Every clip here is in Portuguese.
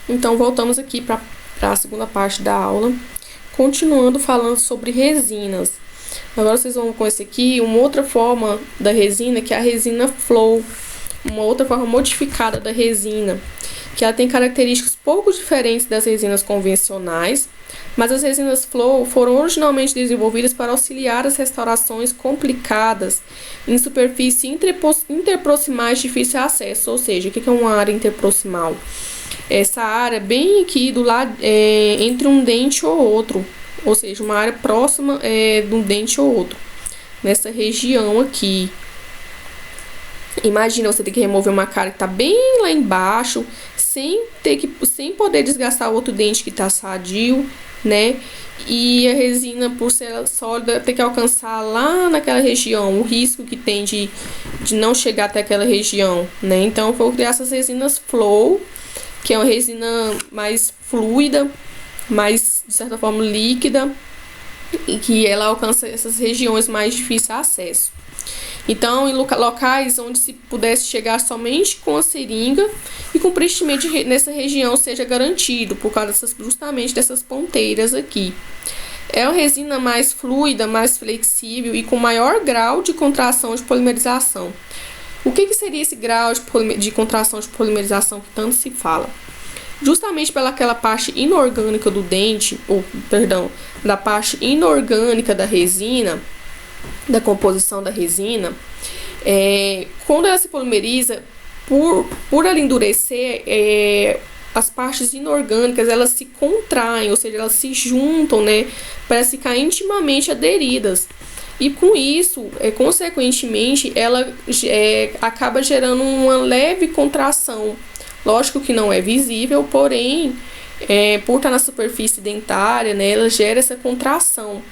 Então, voltamos aqui para a segunda parte da aula, continuando falando sobre resinas. Agora vocês vão conhecer aqui uma outra forma da resina, que é a resina flow, uma outra forma modificada da resina, que ela tem características pouco diferentes das resinas convencionais, mas as resinas flow foram originalmente desenvolvidas para auxiliar as restaurações complicadas em superfície interproximais de difícil acesso, ou seja, o que é uma área interproximal? Essa área bem aqui do lado, entre um dente ou outro, ou seja, uma área próxima de um dente ou outro, nessa região aqui. Imagina você ter que remover uma cárie que está bem lá embaixo, sem poder desgastar o outro dente que está sadio, né? E a resina, por ser sólida, ter que alcançar lá naquela região, o risco que tem de não chegar até aquela região, né? Então, vou criar essas resinas flow, que é uma resina mais fluida, mais, de certa forma, líquida, e que ela alcança essas regiões mais difíceis de acesso. Então, em locais onde se pudesse chegar somente com a seringa e com o preenchimento nessa região seja garantido, por causa justamente dessas ponteiras aqui. É uma resina mais fluida, mais flexível e com maior grau de contração de polimerização. O que seria esse grau de contração de polimerização que tanto se fala? Justamente pelaquela parte inorgânica do dente, da parte inorgânica da resina, da composição da resina, quando ela se polimeriza, por ela endurecer, as partes inorgânicas elas se contraem, ou seja, elas se juntam, né, para ficar intimamente aderidas. E com isso, consequentemente, ela acaba gerando uma leve contração. Lógico que não é visível, porém, por estar na superfície dentária, né, ela gera essa contração.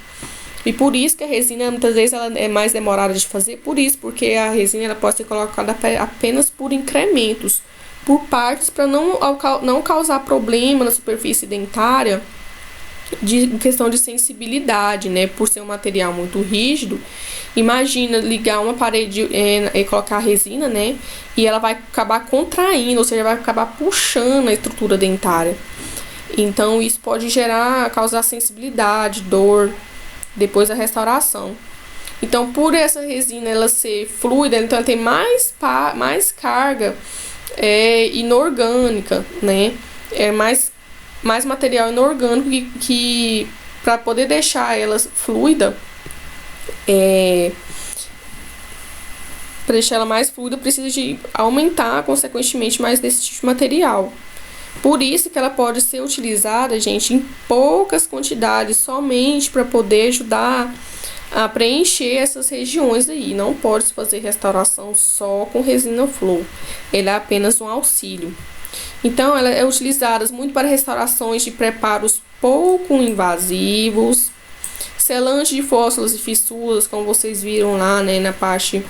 E por isso que a resina, muitas vezes, ela é mais demorada de fazer, porque a resina ela pode ser colocada apenas por incrementos, por partes, para não causar problema na superfície dentária, em questão de sensibilidade, né? Por ser um material muito rígido, imagina ligar uma parede e colocar a resina, né? E ela vai acabar contraindo, ou seja, vai acabar puxando a estrutura dentária. Então, isso pode causar sensibilidade, dor, depois da restauração. Então, por essa resina ela ser fluida, então ela tem mais carga inorgânica, né? Mais material inorgânico que para poder deixar ela fluida, para deixar ela mais fluida, precisa de aumentar, consequentemente, mais desse tipo de material. Por isso que ela pode ser utilizada, gente, em poucas quantidades, somente para poder ajudar a preencher essas regiões aí. Não pode se fazer restauração só com resina flow. Ela é apenas um auxílio. Então, ela é utilizada muito para restaurações de preparos pouco invasivos, selante de fósforos e fissuras, como vocês viram lá, né, na parte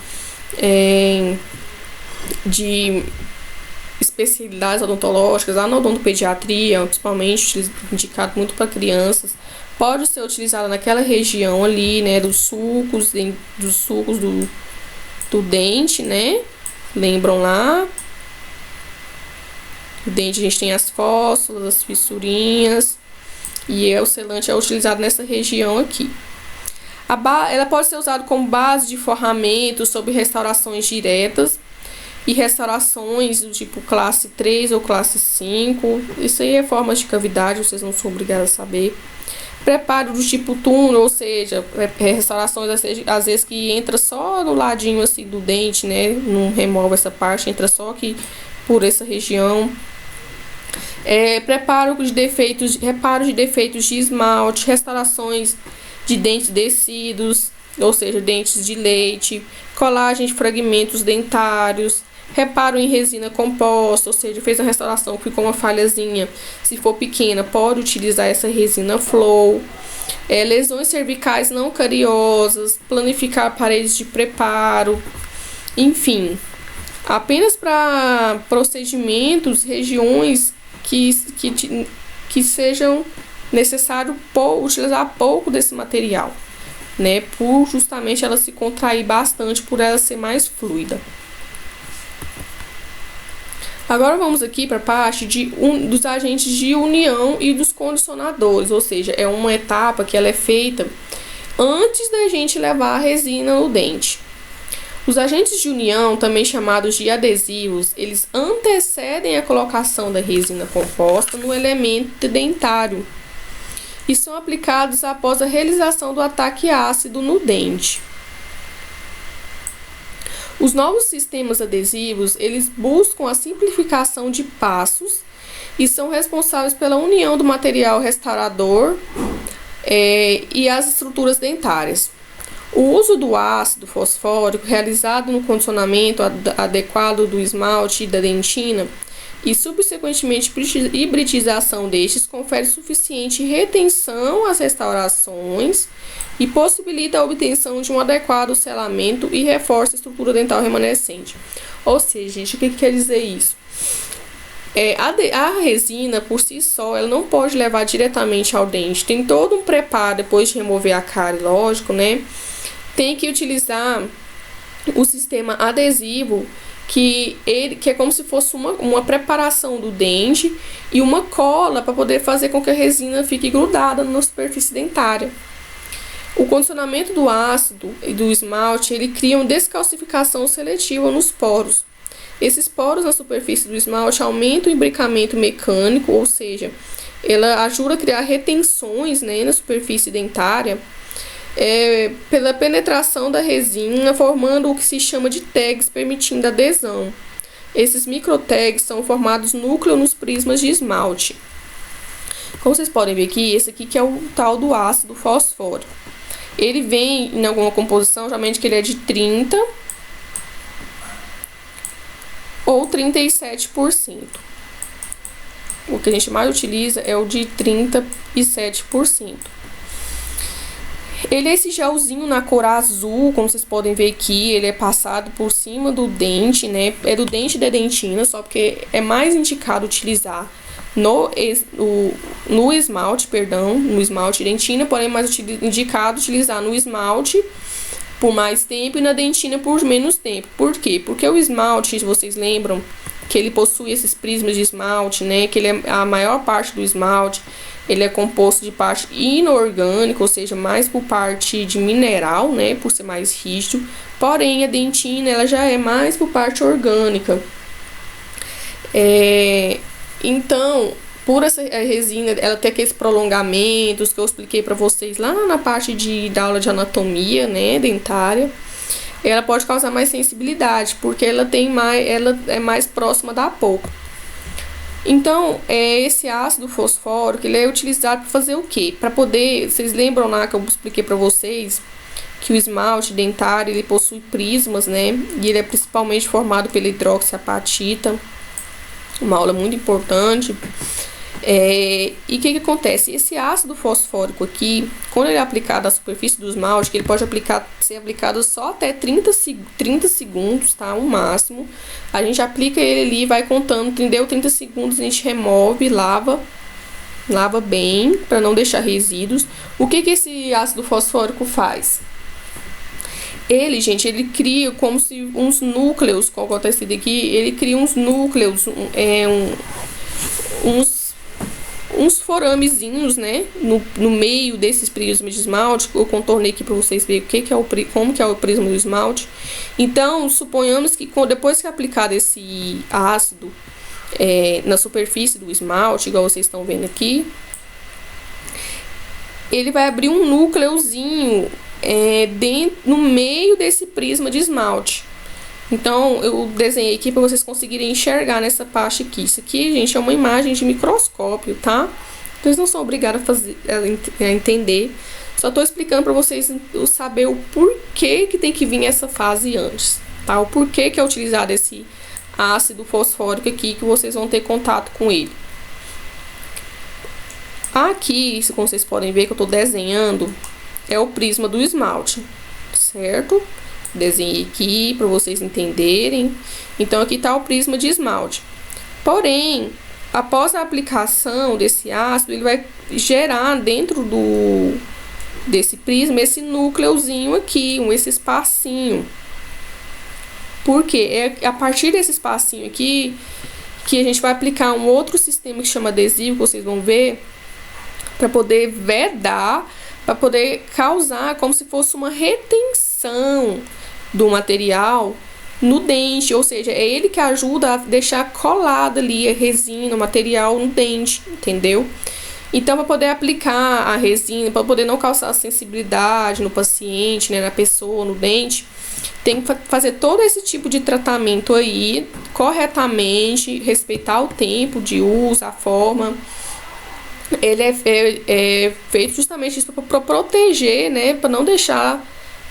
de especialidades odontológicas, a odontopediatria, principalmente indicado muito para crianças, pode ser utilizada naquela região ali, né, dos sulcos do dente, né? Lembram lá? O dente a gente tem as fósforas, as fissurinhas, e o selante é utilizado nessa região aqui. Ela pode ser usada como base de forramento sobre restaurações diretas e restaurações do tipo classe 3 ou classe 5. Isso aí é forma de cavidade, vocês não são obrigados a saber. Preparo do tipo túnel, ou seja, restaurações às vezes que entra só no ladinho assim do dente, né? Não remove essa parte, entra só aqui por essa região. Reparo de defeitos de esmalte, restaurações de dentes descidos, ou seja, dentes de leite, colagem de fragmentos dentários, reparo em resina composta, ou seja, fez a restauração, ficou uma falhazinha, se for pequena, pode utilizar essa resina flow. Lesões cervicais não cariosas, planificar paredes de preparo, enfim, apenas para procedimentos, regiões que sejam necessário utilizar pouco desse material, né? Por justamente ela se contrair bastante, por ela ser mais fluida. Agora vamos aqui para a parte dos agentes de união e dos condicionadores, ou seja, é uma etapa que ela é feita antes da gente levar a resina no dente. Os agentes de união, também chamados de adesivos, eles antecedem a colocação da resina composta no elemento dentário e são aplicados após a realização do ataque ácido no dente. Os novos sistemas adesivos, eles buscam a simplificação de passos e são responsáveis pela união do material restaurador e as estruturas dentárias. O uso do ácido fosfórico realizado no condicionamento adequado do esmalte e da dentina e subsequentemente hibridização destes confere suficiente retenção às restaurações e possibilita a obtenção de um adequado selamento e reforça a estrutura dental remanescente. Ou seja, gente, o que quer dizer isso? A resina, por si só, ela não pode levar diretamente ao dente. Tem todo um preparo depois de remover a cárie, lógico, né? Tem que utilizar o sistema adesivo, que é como se fosse uma preparação do dente e uma cola para poder fazer com que a resina fique grudada na superfície dentária. O condicionamento do ácido e do esmalte, ele cria uma descalcificação seletiva nos poros. Esses poros na superfície do esmalte aumentam o imbricamento mecânico, ou seja, ela ajuda a criar retenções, né, na superfície dentária, pela penetração da resina, formando o que se chama de tags, permitindo adesão. Esses microtags são formados núcleo nos prismas de esmalte. Como vocês podem ver aqui, esse aqui que é o tal do ácido fosfórico. Ele vem em alguma composição, geralmente que ele é de 30 ou 37%. O que a gente mais utiliza é o de 37%. Ele é esse gelzinho na cor azul, como vocês podem ver aqui, ele é passado por cima do dente, né? É do dente da dentina, só porque é mais indicado utilizar no esmalte, no esmalte dentina, porém é mais indicado utilizar no esmalte por mais tempo e na dentina por menos tempo. Por quê? Porque o esmalte, se vocês lembram, que ele possui esses prismas de esmalte, né? Que ele é a maior parte do esmalte. Ele é composto de parte inorgânica, ou seja, mais por parte de mineral, né, por ser mais rígido. Porém, a dentina, ela já é mais por parte orgânica. Então, por essa resina, ela tem aqueles prolongamentos que eu expliquei para vocês lá na parte da aula de anatomia, né, dentária. Ela pode causar mais sensibilidade, porque ela é mais próxima da polpa. Então, esse ácido fosfórico, ele é utilizado para fazer o quê? Para poder, vocês lembram lá que eu expliquei para vocês que o esmalte dentário, ele possui prismas, né? E ele é principalmente formado pela hidroxiapatita, uma aula muito importante. E o que acontece? Esse ácido fosfórico aqui, quando ele é aplicado à superfície do esmalte, que ele pode ser aplicado só até 30 segundos, tá? O máximo. A gente aplica ele ali, vai contando, deu 30 segundos, a gente remove, lava bem, para não deixar resíduos. O que esse ácido fosfórico faz? Ele cria como se uns núcleos, como acontece aqui, ele cria uns núcleos, uns foramezinhos, né, no meio desses prismas de esmalte. Eu contornei aqui para vocês verem como que é o prisma do esmalte. Então, suponhamos que depois que é aplicado esse ácido na superfície do esmalte, igual vocês estão vendo aqui, ele vai abrir um núcleozinho no meio desse prisma de esmalte. Então, eu desenhei aqui para vocês conseguirem enxergar nessa parte aqui. Isso aqui, gente, é uma imagem de microscópio, tá? Vocês não são obrigados a entender. Só tô explicando para vocês saber o porquê que tem que vir essa fase antes, tá? O porquê que é utilizado esse ácido fosfórico aqui, que vocês vão ter contato com ele. Aqui, como vocês podem ver que eu tô desenhando, é o prisma do esmalte, certo? Desenhei aqui para vocês entenderem. Então, aqui está o prisma de esmalte. Porém, após a aplicação desse ácido, ele vai gerar dentro desse prisma esse núcleozinho aqui, esse espacinho. Por quê? É a partir desse espacinho aqui que a gente vai aplicar um outro sistema que chama adesivo, vocês vão ver, para poder vedar, para poder causar como se fosse uma retenção do material no dente, ou seja, é ele que ajuda a deixar colada ali a resina, o material no dente, entendeu? Então, para poder aplicar a resina, para poder não causar sensibilidade no paciente, né, na pessoa, no dente, tem que fazer todo esse tipo de tratamento aí corretamente, respeitar o tempo de uso, a forma. Ele é feito justamente isso para proteger, né, para não deixar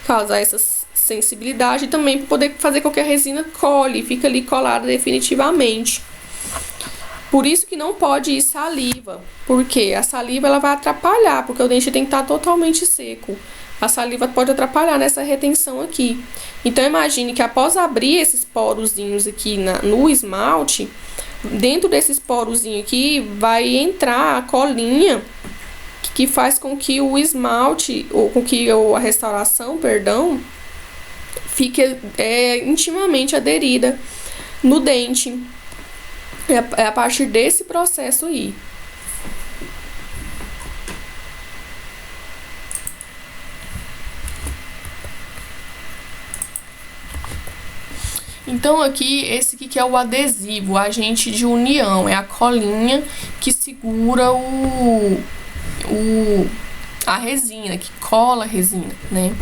causar essa sensibilidade e também para poder fazer com que a resina cole, fica ali colada definitivamente. Por isso que não pode ir saliva, porque a saliva ela vai atrapalhar, porque o dente tem que estar totalmente seco. A saliva pode atrapalhar nessa retenção aqui. Então imagine que após abrir esses porozinhos aqui no esmalte, dentro desses porozinhos aqui vai entrar a colinha que faz com que o esmalte, ou com que a restauração, perdão, fique intimamente aderida no dente. É a partir desse processo aí. Então aqui, esse aqui que é o adesivo, o agente de união, é a colinha que segura a resina, que cola a resina, né?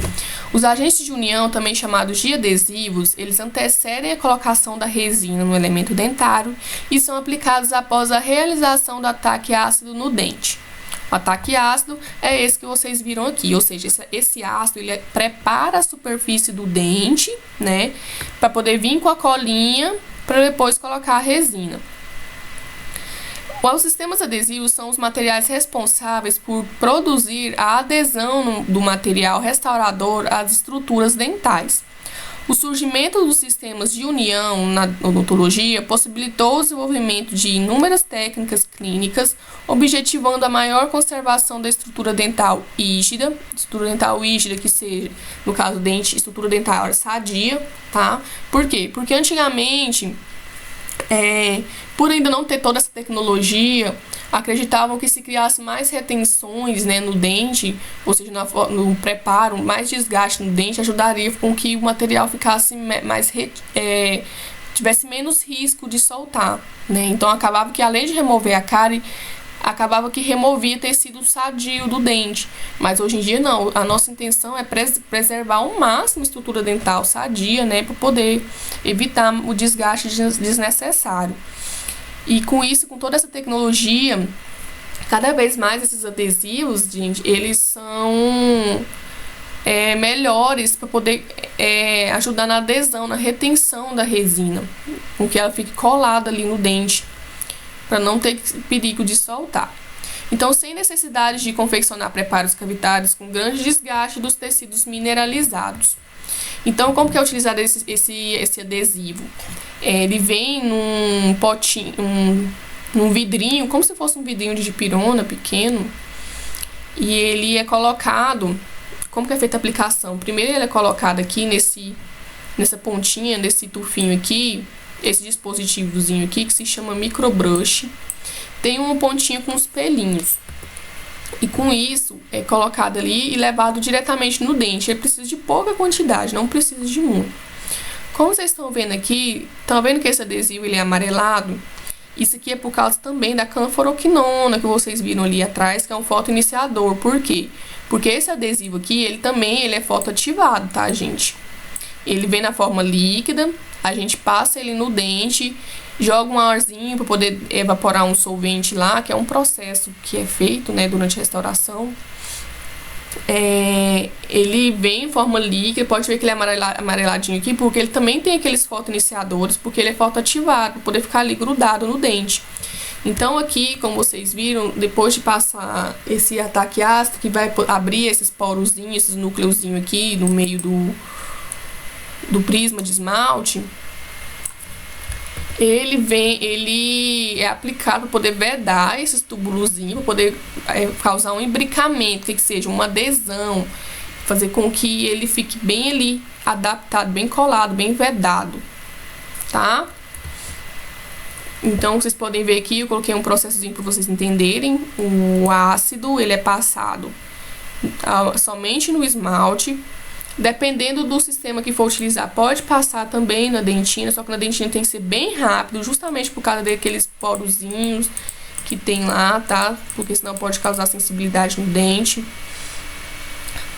Os agentes de união, também chamados de adesivos, eles antecedem a colocação da resina no elemento dentário e são aplicados após a realização do ataque ácido no dente. O ataque ácido é esse que vocês viram aqui, ou seja, esse ácido ele prepara a superfície do dente, né, para poder vir com a colinha para depois colocar a resina. Os sistemas adesivos são os materiais responsáveis por produzir a adesão do material restaurador às estruturas dentais. O surgimento dos sistemas de união na odontologia possibilitou o desenvolvimento de inúmeras técnicas clínicas, objetivando a maior conservação da estrutura dental rígida, que seja, no caso, dente, estrutura dentária sadia, tá? Por quê? Porque antigamente, por ainda não ter toda essa tecnologia, acreditavam que se criasse mais retenções, né, no dente, ou seja, no preparo, mais desgaste no dente, ajudaria com que o material ficasse tivesse menos risco de soltar, né? Então acabava que, além de remover a cárie, acabava que removia tecido sadio do dente. Mas hoje em dia não, a nossa intenção é preservar ao máximo a estrutura dental sadia, né, para poder evitar o desgaste desnecessário. E com isso, com toda essa tecnologia, cada vez mais esses adesivos, gente, eles são melhores para poder ajudar na adesão, na retenção da resina, com que ela fique colada ali no dente, para não ter perigo de soltar. Então, sem necessidade de confeccionar preparos cavitários com grande desgaste dos tecidos mineralizados. Então, como que é utilizado esse adesivo? Ele vem num potinho, num vidrinho, como se fosse um vidrinho de dipirona pequeno, e ele é colocado. Como que é feita a aplicação? Primeiro ele é colocado aqui nessa pontinha, nesse tufinho aqui, esse dispositivozinho aqui que se chama microbrush. Tem uma pontinha com os pelinhos. E com isso é colocado ali e levado diretamente no dente. Ele precisa de pouca quantidade, não precisa de muito. Como vocês estão vendo aqui, estão vendo que esse adesivo ele é amarelado? Isso aqui é por causa também da canforoquinona que vocês viram ali atrás, que é um fotoiniciador. Por quê? Porque esse adesivo aqui, ele é fotoativado, tá, gente? Ele vem na forma líquida, a gente passa ele no dente, joga um arzinho para poder evaporar um solvente lá, que é um processo que é feito, né, durante a restauração. Ele vem em forma líquida, pode ver que ele é amareladinho aqui, porque ele também tem aqueles fotoiniciadores, porque ele é fotoativado, para poder ficar ali grudado no dente. Então aqui, como vocês viram, depois de passar esse ataque ácido, que vai abrir esses porozinhos, esses núcleozinhos aqui no meio do prisma de esmalte, ele é aplicado para poder vedar esses tubulozinhos, para poder causar um imbricamento, que seja uma adesão, fazer com que ele fique bem ali, adaptado, bem colado, bem vedado, tá? Então, vocês podem ver aqui, eu coloquei um processozinho para vocês entenderem. O ácido, ele é passado somente no esmalte. Dependendo do sistema que for utilizar, pode passar também na dentina, só que na dentina tem que ser bem rápido, justamente por causa daqueles porozinhos que tem lá, tá? Porque senão pode causar sensibilidade no dente.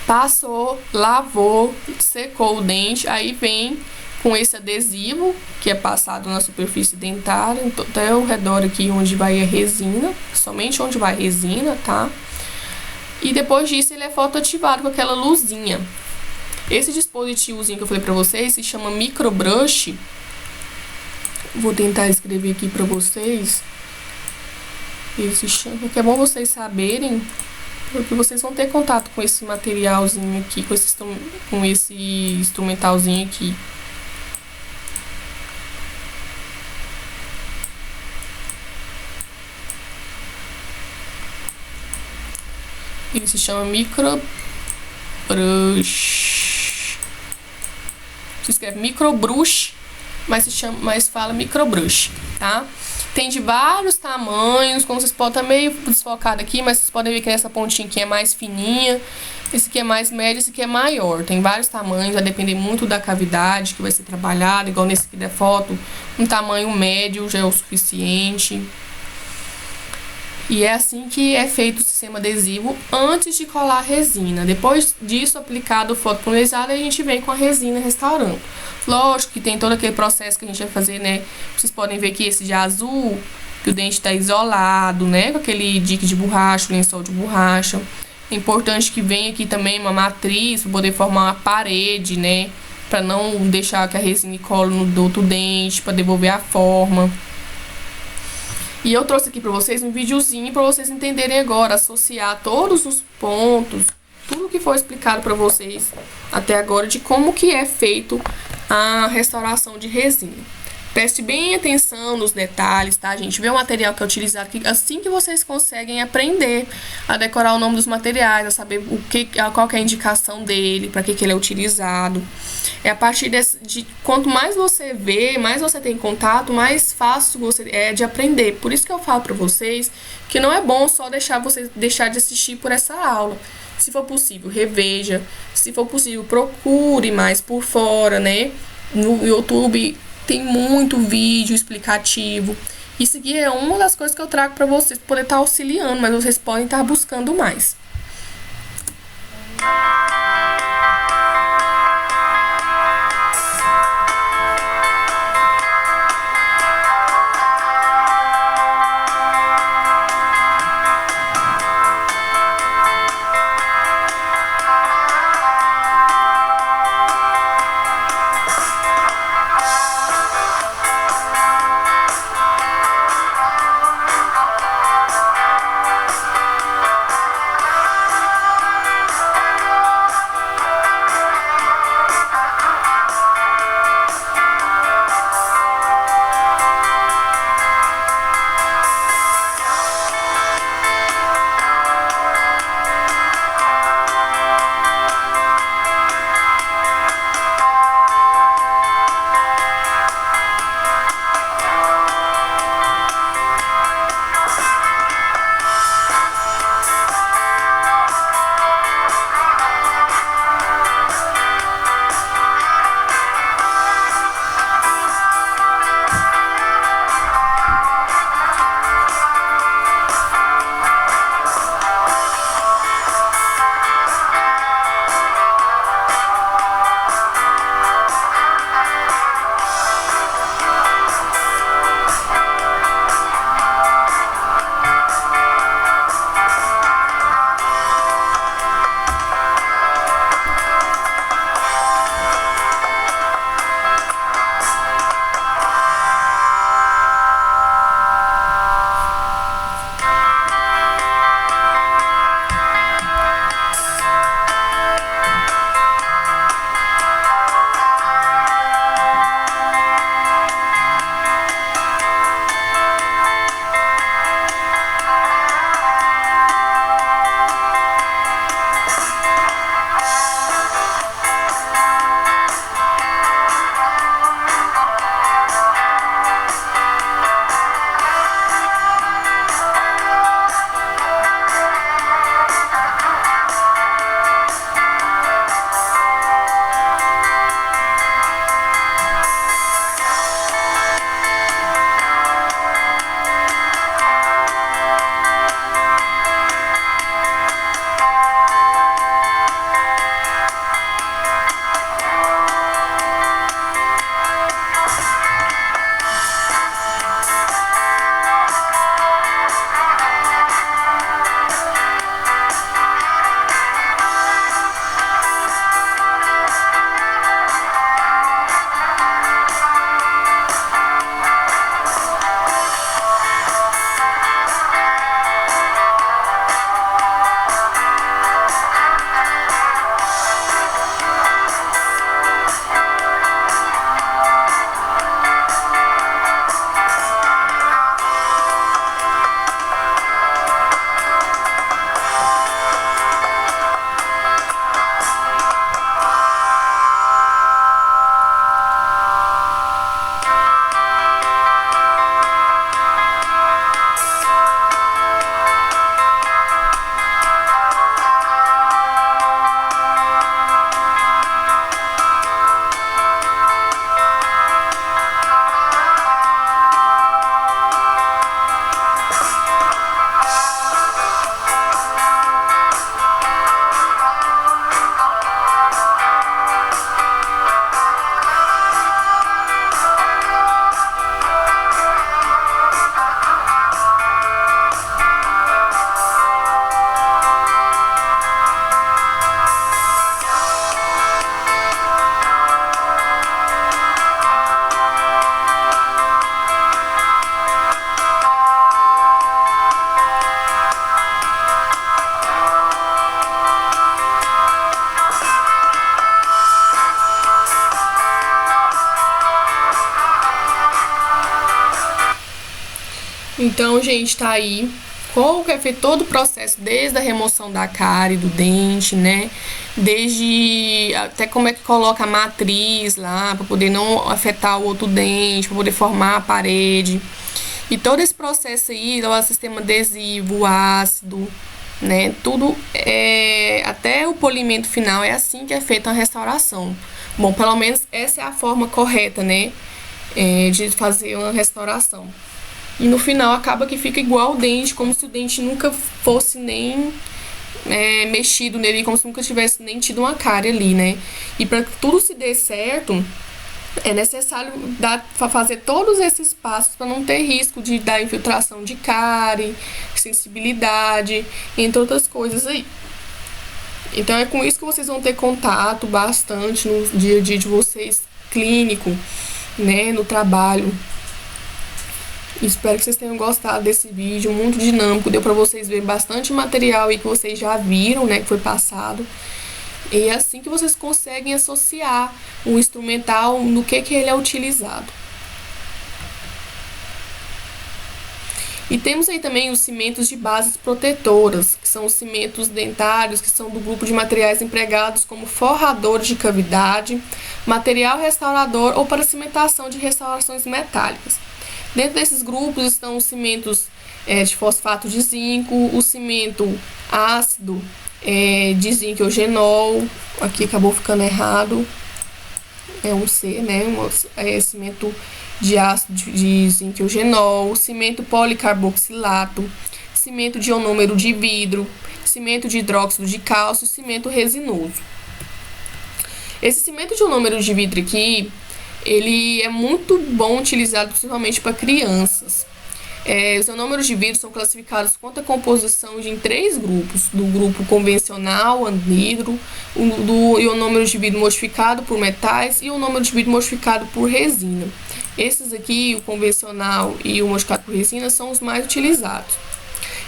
Passou, lavou, secou o dente, aí vem com esse adesivo, que é passado na superfície dentária, até ao redor aqui onde vai a resina, somente onde vai a resina, tá? E depois disso ele é fotoativado com aquela luzinha. Esse dispositivozinho que eu falei pra vocês se chama microbrush. Vou tentar escrever aqui pra vocês. Esse chama, que é bom vocês saberem, porque vocês vão ter contato com esse materialzinho aqui, com esse instrumentalzinho aqui. Ele se chama microbrush. Se escreve microbrush, mas fala microbrush, tá? Tem de vários tamanhos, como vocês podem, tá meio desfocado aqui, mas vocês podem ver que essa pontinha aqui é mais fininha, esse aqui é mais médio, esse aqui é maior. Tem vários tamanhos, vai depender muito da cavidade que vai ser trabalhada, igual nesse aqui da foto, um tamanho médio já é o suficiente. E é assim que é feito o sistema adesivo antes de colar a resina. Depois disso, aplicado o fotopolimerizado, a gente vem com a resina restaurando. Lógico que tem todo aquele processo que a gente vai fazer, né? Vocês podem ver que esse de azul, que o dente está isolado, né? Com aquele dique de borracha, lençol de borracha. É importante que venha aqui também uma matriz para poder formar uma parede, né? Para não deixar que a resina cole no outro dente, para devolver a forma. E eu trouxe aqui pra vocês um videozinho pra vocês entenderem agora, associar todos os pontos, tudo que foi explicado pra vocês até agora de como que é feito a restauração de resina. Preste bem atenção nos detalhes, tá, gente? Vê o material que é utilizado, que assim que vocês conseguem aprender a decorar o nome dos materiais, a saber qual que é a indicação dele, para que ele é utilizado. É a partir de quanto mais você vê, mais você tem contato, mais fácil você é de aprender. Por isso que eu falo para vocês que não é bom só deixar de assistir por essa aula. Se for possível, reveja. Se for possível, procure mais por fora, né? No YouTube tem muito vídeo explicativo. Isso aqui é uma das coisas que eu trago para vocês poder estar auxiliando, mas vocês podem estar buscando mais. Então, gente, tá aí qual que é feito todo o processo, desde a remoção da cárie, do dente, né? Desde até como é que coloca a matriz lá, para poder não afetar o outro dente, para poder formar a parede. E todo esse processo aí, o sistema adesivo, ácido, né? Tudo até o polimento final é assim que é feita a restauração. Bom, pelo menos essa é a forma correta, né? De fazer uma restauração. E no final acaba que fica igual o dente, como se o dente nunca fosse nem mexido nele, como se nunca tivesse nem tido uma cárie ali, né? E para que tudo se dê certo, é necessário fazer todos esses passos para não ter risco de dar infiltração de cárie, sensibilidade, entre outras coisas aí. Então é com isso que vocês vão ter contato bastante no dia a dia de vocês, clínico, né, no trabalho. Espero que vocês tenham gostado desse vídeo, muito dinâmico, deu para vocês verem bastante material aí que vocês já viram, né, que foi passado. E é assim que vocês conseguem associar o instrumental no que ele é utilizado. E temos aí também os cimentos de bases protetoras, que são os cimentos dentários, que são do grupo de materiais empregados como forradores de cavidade, material restaurador ou para cimentação de restaurações metálicas. Dentro desses grupos estão os cimentos de fosfato de zinco, o cimento ácido de zinco eugenol, aqui acabou ficando errado, é um C, né? Cimento de ácido de zinco eugenol, cimento policarboxilato, cimento de ionômero de vidro, cimento de hidróxido de cálcio, cimento resinoso. Esse cimento de ionômero de vidro aqui, ele é muito bom utilizado principalmente para crianças. Os ionômeros de vidro são classificados quanto à composição em 3 grupos: do grupo convencional, anidro, do ionômero de vidro modificado por metais e o ionômero de vidro modificado por resina. Esses aqui, o convencional e o modificado por resina, são os mais utilizados.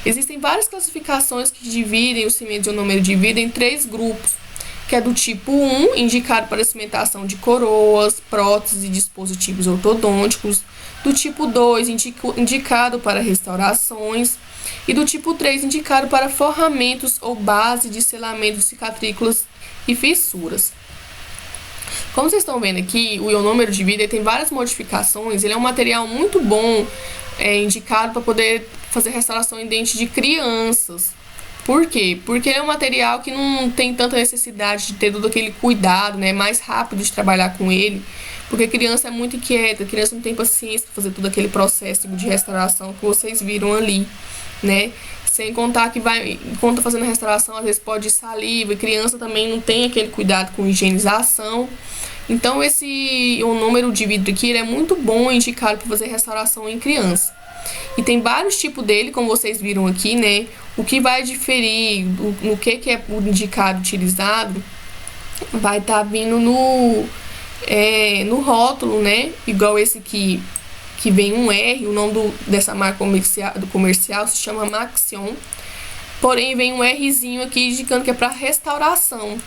Existem várias classificações que dividem o cimento de ionômero de vidro em 3 grupos, que é do tipo 1, indicado para cimentação de coroas, próteses e dispositivos ortodônticos, do tipo 2, indicado para restaurações, e do tipo 3, indicado para forramentos ou base de selamento de cicatrículas e fissuras. Como vocês estão vendo aqui, o ionômero de vidro tem várias modificações, ele é um material muito bom, indicado para poder fazer restauração em dente de crianças. Por quê? Porque ele é um material que não tem tanta necessidade de ter todo aquele cuidado, né? É mais rápido de trabalhar com ele, porque a criança é muito inquieta, a criança não tem paciência para fazer todo aquele processo de restauração que vocês viram ali, né? Sem contar que enquanto tá fazendo a restauração, às vezes pode ir saliva, e criança também não tem aquele cuidado com higienização. Então esse ionômero de vidro aqui, ele é muito bom, indicado para fazer restauração em criança. E tem vários tipos dele, como vocês viram aqui, né? O que vai diferir no que é o indicado utilizado vai estar vindo no rótulo, né? Igual esse aqui, que vem um R, o nome dessa marca comercial se chama Maxion. Porém, vem um Rzinho aqui indicando que é para restauração.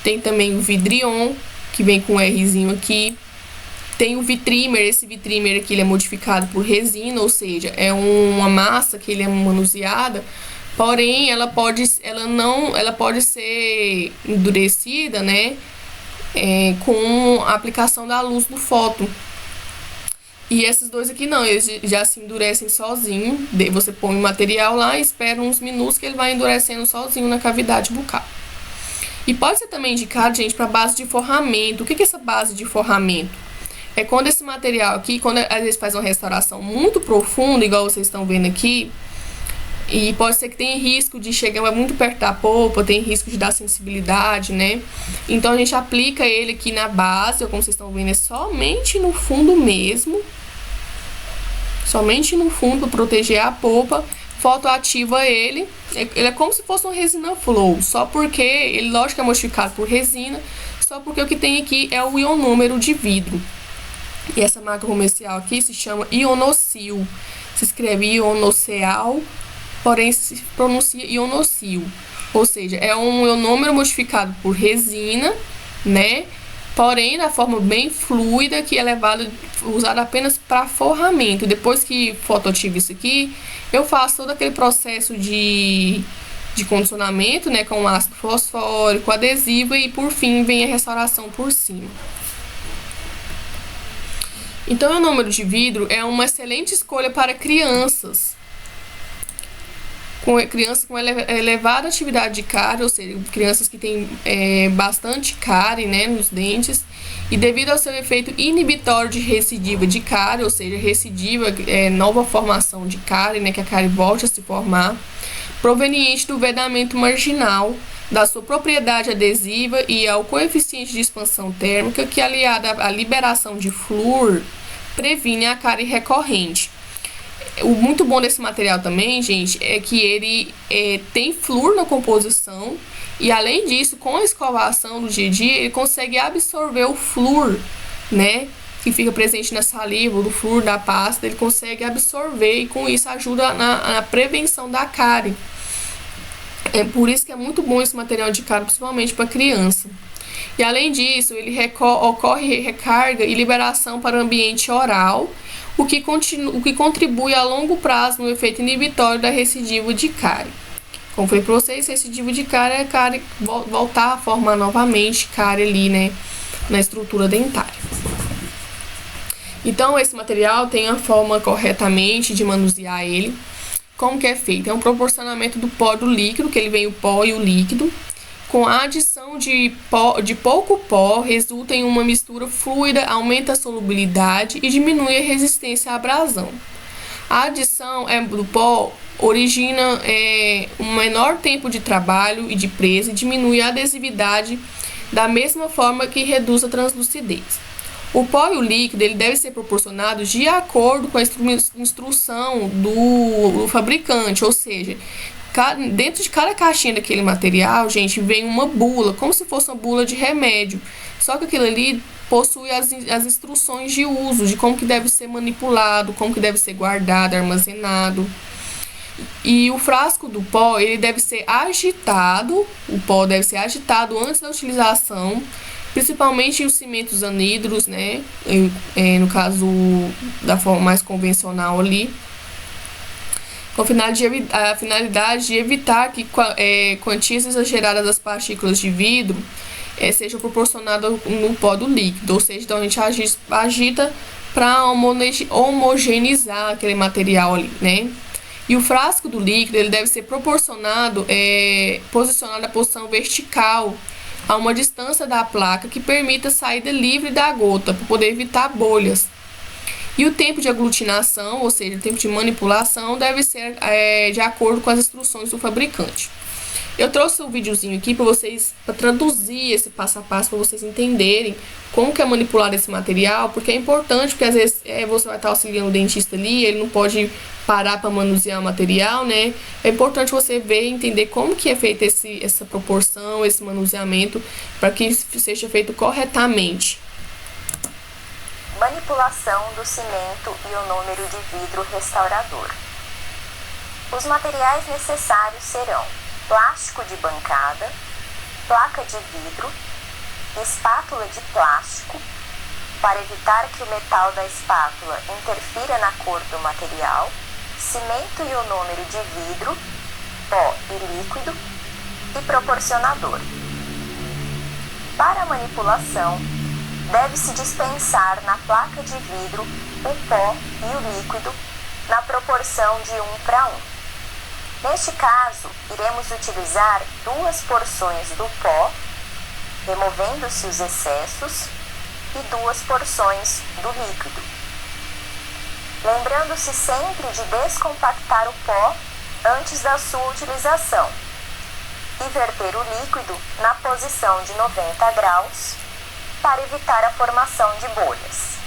Tem também o Vidrion, que vem com um Rzinho aqui. Tem o Vitrimer, esse Vitrimer aqui ele é modificado por resina, ou seja, é uma massa que ele é manuseada, porém ela pode ser endurecida, né, com a aplicação da luz do fóton. E esses dois aqui não, eles já se endurecem sozinho. Você põe o material lá e espera uns minutos que ele vai endurecendo sozinho na cavidade bucal. E pode ser também indicado, gente, para base de forramento. O que é essa base de forramento? É quando esse material aqui, quando às vezes faz uma restauração muito profunda, igual vocês estão vendo aqui, e pode ser que tenha risco de chegar muito perto da polpa, tem risco de dar sensibilidade, né? Então a gente aplica ele aqui na base, como vocês estão vendo, é somente no fundo mesmo, somente no fundo, para proteger a polpa. Fotoativa ele é como se fosse uma resina flow, só porque ele, lógico, é modificado por resina, só porque o que tem aqui é o ionômero de vidro. E essa marca comercial aqui se chama Ionocil. Se escreve Ionoceal, porém se pronuncia Ionocil. Ou seja, é um ionômero modificado por resina, né? porém da forma bem fluida, que é usada apenas para forramento. Depois que fotoativo isso aqui, eu faço todo aquele processo de condicionamento, né, com ácido fosfórico, adesivo e por fim vem a restauração por cima. Então, o ionômero de vidro é uma excelente escolha para crianças com elevada atividade de cárie, ou seja, crianças que têm bastante cárie, né, nos dentes, e devido ao seu efeito inibitório de recidiva de cárie, ou seja, recidiva nova formação de cárie, né, que a cárie volte a se formar, proveniente do vedamento marginal, da sua propriedade adesiva e ao coeficiente de expansão térmica, que aliada à liberação de flúor, previne a cárie recorrente. O muito bom desse material também, gente, é que ele tem flúor na composição e, além disso, com a escovação do dia a dia, ele consegue absorver o flúor, né, que fica presente na saliva, do flúor da pasta, ele consegue absorver e, com isso, ajuda na prevenção da cárie. É por isso que é muito bom esse material de cárie, principalmente para criança. E, além disso, ele ocorre recarga e liberação para o ambiente oral, o que contribui a longo prazo no efeito inibitório da recidiva de cárie. Como falei para vocês, recidiva de cárie é cárie voltar a formar novamente cárie ali, né, na estrutura dentária. Então, esse material tem a forma corretamente de manusear ele. Como que é feito? É um proporcionamento do pó do líquido, que ele vem o pó e o líquido. Com a adição de pouco pó, resulta em uma mistura fluida, aumenta a solubilidade e diminui a resistência à abrasão. A adição do pó origina um menor tempo de trabalho e de presa e diminui a adesividade da mesma forma que reduz a translucidez. O pó e o líquido ele deve ser proporcionado de acordo com a instrução do fabricante, ou seja, dentro de cada caixinha daquele material, gente, vem uma bula, como se fosse uma bula de remédio. Só que aquilo ali possui as instruções de uso, de como que deve ser manipulado, como que deve ser guardado, armazenado. E o frasco do pó, ele deve ser agitado, o pó deve ser agitado antes da utilização, principalmente os cimentos anidros, né? No caso da forma mais convencional ali, com a finalidade de evitar que quantias exageradas das partículas de vidro sejam proporcionadas no pó do líquido, ou seja, então a gente agita para homogeneizar aquele material ali, né? E o frasco do líquido ele deve ser posicionado na posição vertical, a uma distância da placa que permita a saída livre da gota, para poder evitar bolhas. E o tempo de aglutinação, ou seja, o tempo de manipulação, deve ser de acordo com as instruções do fabricante. Eu trouxe um videozinho aqui para traduzir esse passo a passo, para vocês entenderem como que é manipular esse material, porque é importante, porque às vezes você vai estar auxiliando o dentista ali, ele não pode parar para manusear o material, né? É importante você ver e entender como que é feita essa proporção, esse manuseamento, para que seja feito corretamente. Manipulação do cimento ionômero de vidro restaurador. Os materiais necessários serão plástico de bancada, placa de vidro, espátula de plástico, para evitar que o metal da espátula interfira na cor do material, cimento ionômero de vidro, pó e líquido e proporcionador. Para a manipulação, deve-se dispensar na placa de vidro o pó e o líquido na proporção de 1:1. Neste caso, iremos utilizar 2 porções do pó, removendo-se os excessos, e 2 porções do líquido. Lembrando-se sempre de descompactar o pó antes da sua utilização e verter o líquido na posição de 90 graus para evitar a formação de bolhas.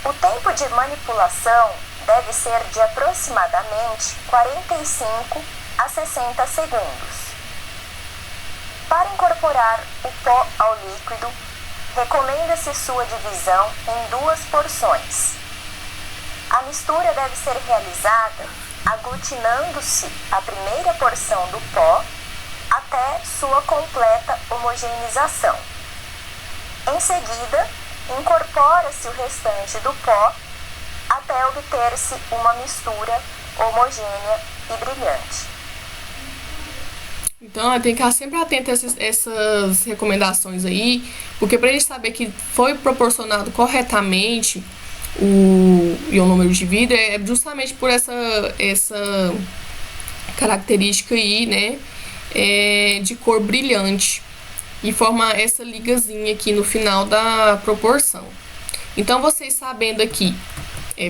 O tempo de manipulação deve ser de aproximadamente 45 a 60 segundos. Para incorporar o pó ao líquido, recomenda-se sua divisão em 2 porções. A mistura deve ser realizada aglutinando-se a primeira porção do pó até sua completa homogeneização. Em seguida, incorpora-se o restante do pó até obter-se uma mistura homogênea e brilhante. Então, tem que estar sempre atento a essas recomendações aí, porque para a gente saber que foi proporcionado corretamente o ionômero de vidro, é justamente por essa característica aí, né, de cor brilhante, e forma essa ligazinha aqui no final da proporção. Então, vocês sabendo aqui,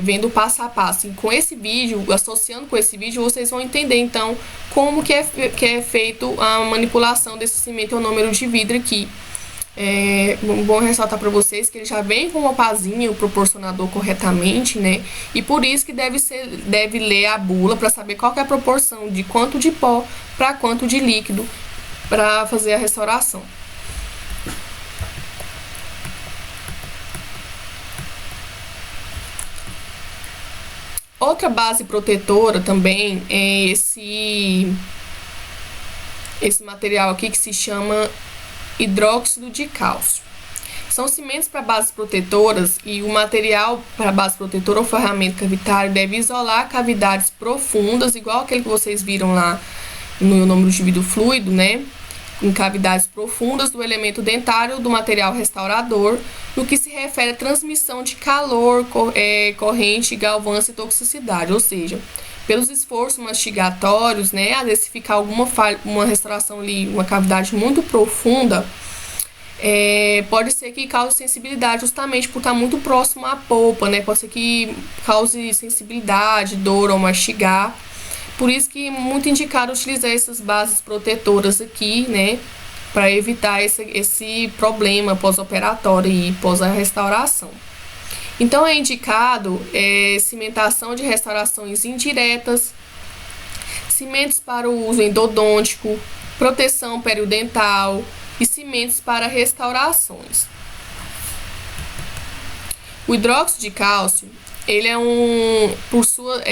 vendo passo a passo, e com esse vídeo, associando com esse vídeo, vocês vão entender, então, como que é feito a manipulação desse cimento ionômero de vidro aqui. Bom ressaltar para vocês que ele já vem com uma pazinha, o proporcionador corretamente, né? E por isso que deve ler a bula para saber qual que é a proporção de quanto de pó para quanto de líquido para fazer a restauração. Outra base protetora também é esse material aqui que se chama hidróxido de cálcio. São cimentos para bases protetoras, e o material para base protetora ou ferramenta cavitário deve isolar cavidades profundas, igual aquele que vocês viram lá no ionômero de vidro fluido, né? Em cavidades profundas do elemento dentário do material restaurador, no que se refere à transmissão de calor, corrente, galvância e toxicidade, ou seja, pelos esforços mastigatórios, né, às vezes se ficar alguma falha, uma restauração ali, uma cavidade muito profunda, pode ser que cause sensibilidade, justamente por estar muito próximo à polpa, né, pode ser que cause sensibilidade, dor ao mastigar. Por isso que é muito indicado utilizar essas bases protetoras aqui, né, para evitar esse problema pós-operatório e pós a restauração. Então, é indicado cimentação de restaurações indiretas, cimentos para o uso endodôntico, proteção periodental e cimentos para restaurações. O hidróxido de cálcio, ele por sua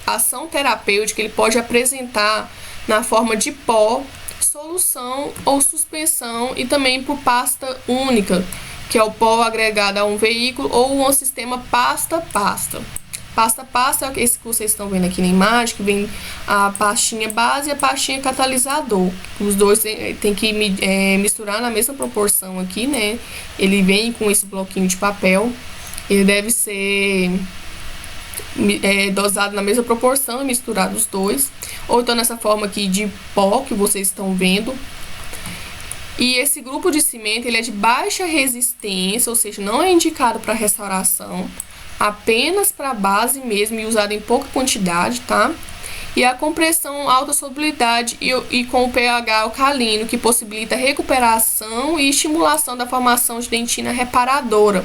ação terapêutica, ele pode apresentar na forma de pó, solução ou suspensão, e também por pasta única, que é o pó agregado a um veículo, ou um sistema pasta-pasta. Pasta-pasta é esse que vocês estão vendo aqui na imagem, que vem a pastinha base e a pastinha catalisador. Os dois tem que misturar na mesma proporção aqui, né? Ele vem com esse bloquinho de papel. Ele deve ser dosado na mesma proporção e misturado os dois. Ou então nessa forma aqui de pó que vocês estão vendo. E esse grupo de cimento, ele é de baixa resistência, ou seja, não é indicado para restauração, apenas para base mesmo, e usado em pouca quantidade, tá? E a compressão alta solubilidade e com o pH alcalino, que possibilita a recuperação e estimulação da formação de dentina reparadora,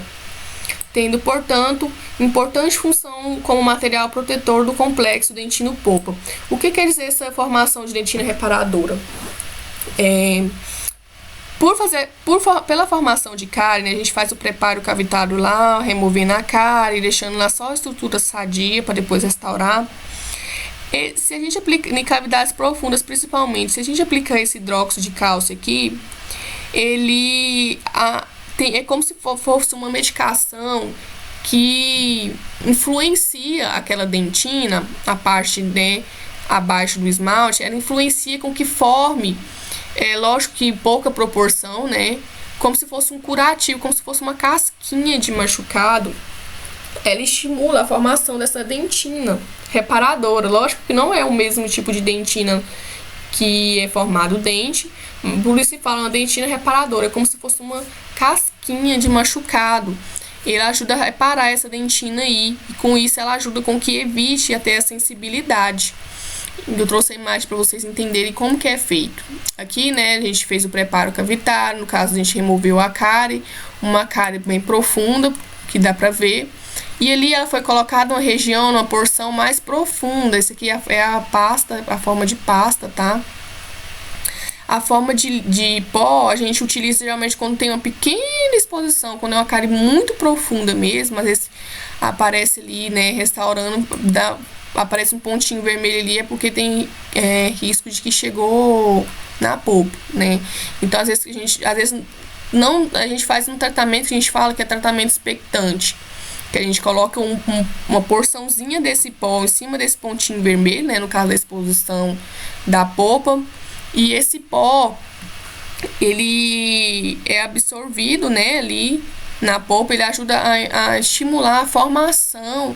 tendo, portanto, importante função como material protetor do complexo dentino-polpa. O que quer dizer essa formação de dentina reparadora? Pela formação de cárie, a gente faz o preparo cavitário lá, removendo a cárie, deixando lá só a estrutura sadia para depois restaurar. Se a gente aplica em cavidades profundas, principalmente, se a gente aplicar esse hidróxido de cálcio aqui, ele é como se fosse uma medicação que influencia aquela dentina, a parte, né, abaixo do esmalte, ela influencia com que forme, lógico que em pouca proporção, né, como se fosse um curativo, como se fosse uma casquinha de machucado. Ela estimula a formação dessa dentina reparadora. Lógico que não é o mesmo tipo de dentina que é formado o dente, por isso se fala uma dentina reparadora, é como se fosse uma casquinha de machucado. Ele ajuda a reparar essa dentina aí, e com isso ela ajuda com que evite até a sensibilidade. Eu trouxe a imagem para vocês entenderem como que é feito. Aqui, né, a gente fez o preparo cavitário, no caso a gente removeu a cárie, uma cárie bem profunda, que dá para ver. E ali ela foi colocada numa região, numa porção mais profunda. Esse aqui é a pasta, a forma de pasta, tá? A forma de pó a gente utiliza geralmente quando tem uma pequena exposição, quando é uma cárie muito profunda mesmo. Às vezes aparece ali, né, restaurando, aparece um pontinho vermelho ali, é porque tem risco de que chegou na polpa, né? Então, às vezes não, a gente faz um tratamento que a gente fala que é tratamento expectante, que a gente coloca uma porçãozinha desse pó em cima desse pontinho vermelho, né, no caso da exposição da polpa, e esse pó, ele é absorvido, né, ali na polpa, ele ajuda a estimular a formação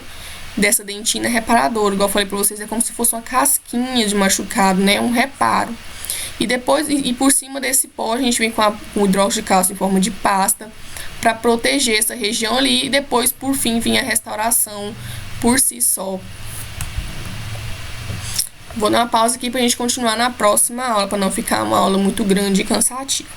dessa dentina reparadora. Igual eu falei pra vocês, é como se fosse uma casquinha de machucado, né, um reparo. E depois, e por cima desse pó, a gente vem com o hidróxido de cálcio em forma de pasta para proteger essa região ali, e depois, por fim, vem a restauração por si só. Vou dar uma pausa aqui pra gente continuar na próxima aula, para não ficar uma aula muito grande e cansativa.